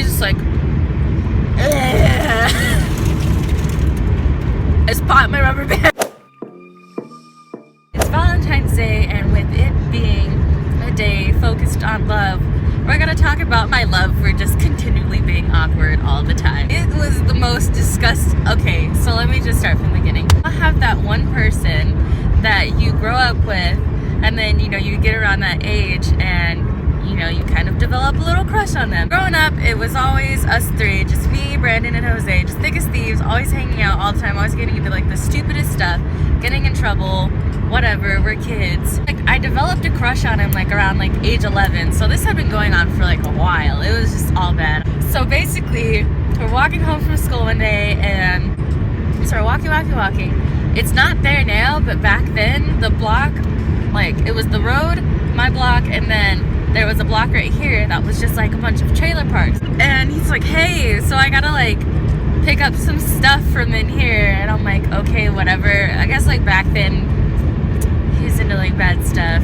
he's just like, I just popped my rubber band. It's Valentine's Day, and with it being a day focused on love, we're gonna talk about my love for just continually being awkward all the time. It was the most Okay, so let me just start from the beginning. I have that one person that you grow up with, and then, you know, you get around that age and, you know, you kind of develop a little crush on them. Growing up, it was always us three, just me, Brandon, and Jose, just thick as thieves, always hanging out all the time, always getting into like the stupidest stuff, getting in trouble, whatever, we're kids. Like, I developed a crush on him like around like age 11, so this had been going on for like a while. It was just all bad. So basically, we're walking home from school one day, and so we're walking. It's not there now, but back then, the block, like, it was the road, my block, and then there was a block right here that was just like a bunch of trailer parks. And he's like, hey, so I gotta like pick up some stuff from in here. And I'm like, okay, whatever. I guess like back then, he's into like bad stuff.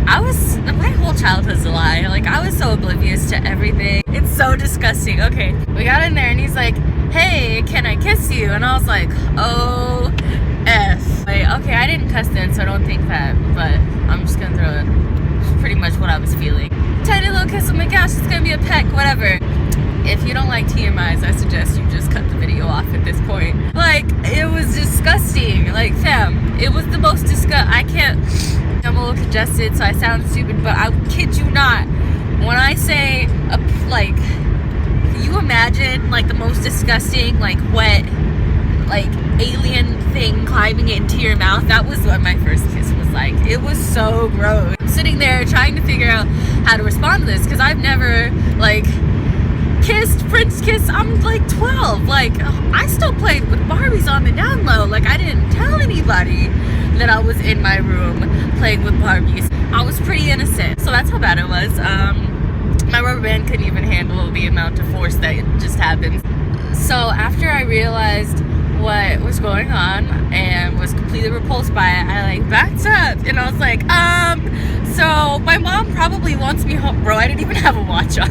My whole childhood's a lie. Like, I was so oblivious to everything. It's so disgusting. Okay, we got in there and he's like, hey, can I kiss you? And I was like, oh, F. Like, okay, I didn't cuss then, so don't think that, but I'm just gonna throw it. It's pretty much what I was feeling. Tiny little kiss, oh my gosh, it's gonna be a peck, whatever. If you don't like TMIs, I suggest you just cut the video off at this point. Like, it was disgusting. Like, fam, it was the most I'm a little congested, so I sound stupid, but I kid you not. When I say, like, can you imagine, like, the most disgusting, like, wet, like, alien thing climbing into your mouth? That was what my first kiss was like. It was so gross. I'm sitting there trying to figure out how to respond to this, because I've never, like, kissed, French kiss. I'm like 12. Like, I still played with Barbies on the down low. Like, I didn't tell anybody that I was in my room playing with Barbies. I was pretty innocent, so that's how bad it was. My rubber band couldn't even handle the amount of force that just happened. So after I realized what was going on and was completely repulsed by it, I like backed up and I was like, so my mom probably wants me home. Bro, I didn't even have a watch on.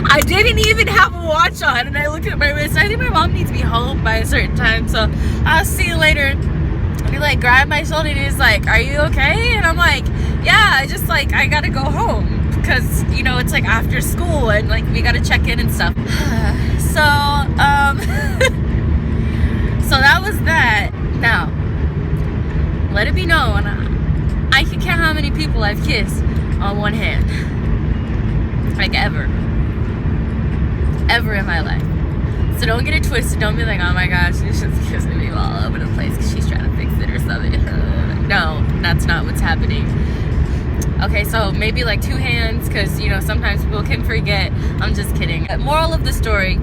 I didn't even have a watch on, and I looked at my wrist. I think my mom needs me home by a certain time, so I'll see you later. And he like grabbed my shoulder and he's like, are you okay? And I'm like, yeah, I gotta go home, because, you know, it's like after school and like we gotta check in and stuff. So so that was that. Now, let it be known, I can count how many people I've kissed on one hand. Like, ever in my life. So don't get it twisted. Don't be like, oh my gosh, she's just kissing me all over the place because she's trying to fix it or something. No, that's not what's happening. Okay, so maybe like two hands, because, you know, sometimes people can forget. I'm just kidding. Moral of the story,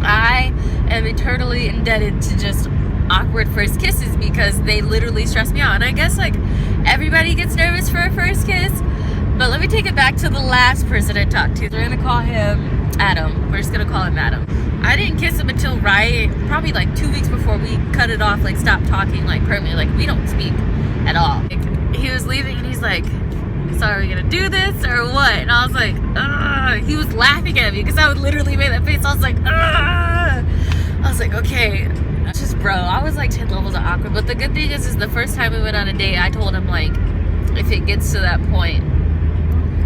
I am eternally indebted to just awkward first kisses, because they literally stress me out. And I guess like everybody gets nervous for a first kiss. But let me take it back to the last person I talked to. We're gonna call him Adam. We're just gonna call him Adam. I didn't kiss him until probably like 2 weeks before we cut it off, like stopped talking, like permanently, like we don't speak at all. Like, he was leaving and he's like, so are we gonna do this or what? And I was like, ugh. He was laughing at me because I would literally make that face. I was like, ugh. I was like, okay. Just, bro, I was like 10 levels of awkward. But the good thing is the first time we went on a date, I told him, like, if it gets to that point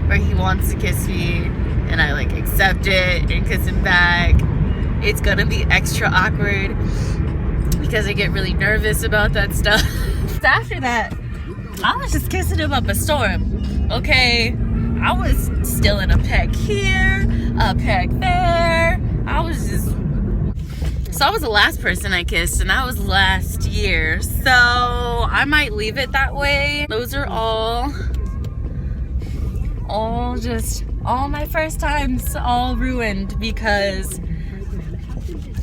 where he wants to kiss me and I like accept it and kiss him back, it's gonna be extra awkward because I get really nervous about that stuff. After that, I was just kissing him up a storm. Okay, I was still in a peck here, a peck there. So I was the last person I kissed, and that was last year. So I might leave it that way. Those are all my first times all ruined because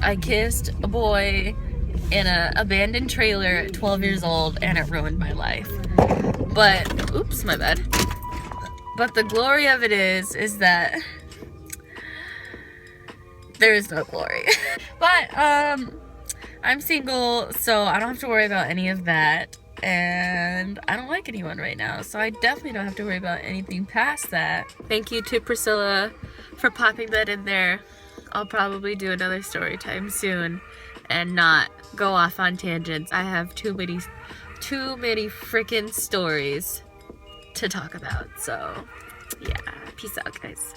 I kissed a boy in an abandoned trailer at 12 years old, and it ruined my life. But, oops, my bad. But the glory of it is that there is no glory. But, I'm single, so I don't have to worry about any of that. And I don't like anyone right now, so I definitely don't have to worry about anything past that. Thank you to Priscilla for popping that in there. I'll probably do another story time soon and not go off on tangents. I have too many freaking stories to talk about. So yeah, peace out, guys.